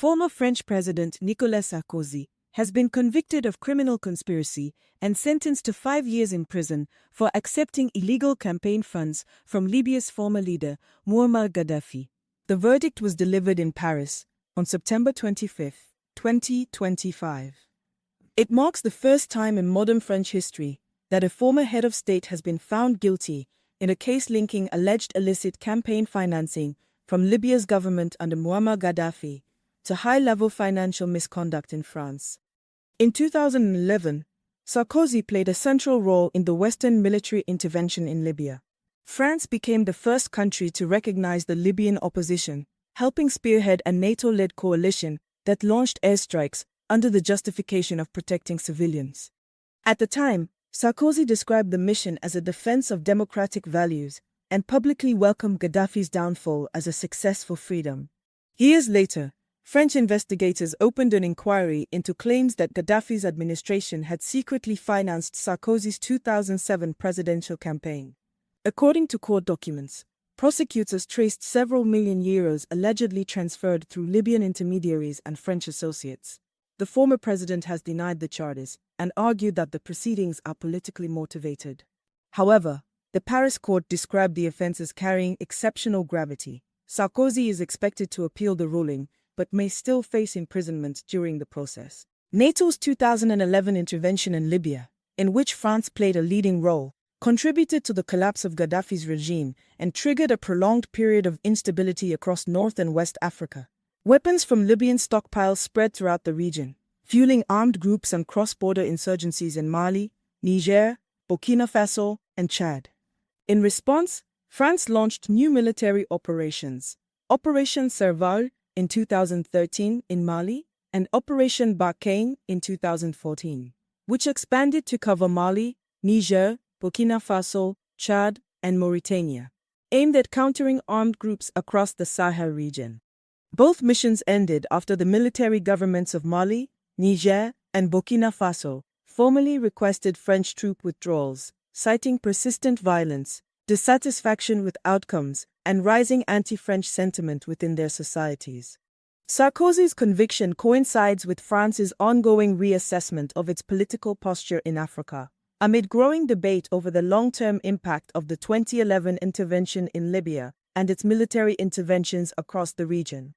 Former French President Nicolas Sarkozy has been convicted of criminal conspiracy and sentenced to 5 years in prison for accepting illegal campaign funds from Libya's former leader, Muammar Gaddafi. The verdict was delivered in Paris on September 25, 2025. It marks the first time in modern French history that a former head of state has been found guilty in a case linking alleged illicit campaign financing from Libya's government under Muammar Gaddafi to high-level financial misconduct in France. In 2011, Sarkozy played a central role in the Western military intervention in Libya. France became the first country to recognize the Libyan opposition, helping spearhead a NATO-led coalition that launched airstrikes under the justification of protecting civilians. At the time, Sarkozy described the mission as a defense of democratic values and publicly welcomed Gaddafi's downfall as a success for freedom. Years later, French investigators opened an inquiry into claims that Gaddafi's administration had secretly financed Sarkozy's 2007 presidential campaign. According to court documents, prosecutors traced several million euros allegedly transferred through Libyan intermediaries and French associates. The former president has denied the charges and argued that the proceedings are politically motivated. However, the Paris court described the offense as carrying exceptional gravity. Sarkozy is expected to appeal the ruling, but may still face imprisonment during the process. NATO's 2011 intervention in Libya, in which France played a leading role, contributed to the collapse of Gaddafi's regime and triggered a prolonged period of instability across North and West Africa. Weapons from Libyan stockpiles spread throughout the region, fueling armed groups and cross-border insurgencies in Mali, Niger, Burkina Faso, and Chad. In response, France launched new military operations: Operation Serval in 2013 in Mali and Operation Barkhane in 2014, which expanded to cover Mali, Niger, Burkina Faso, Chad, and Mauritania, aimed at countering armed groups across the Sahel region. Both missions ended after the military governments of Mali, Niger, and Burkina Faso formally requested French troop withdrawals, citing persistent violence, dissatisfaction with outcomes, and rising anti-French sentiment within their societies. Sarkozy's conviction coincides with France's ongoing reassessment of its political posture in Africa, amid growing debate over the long-term impact of the 2011 intervention in Libya and its military interventions across the region.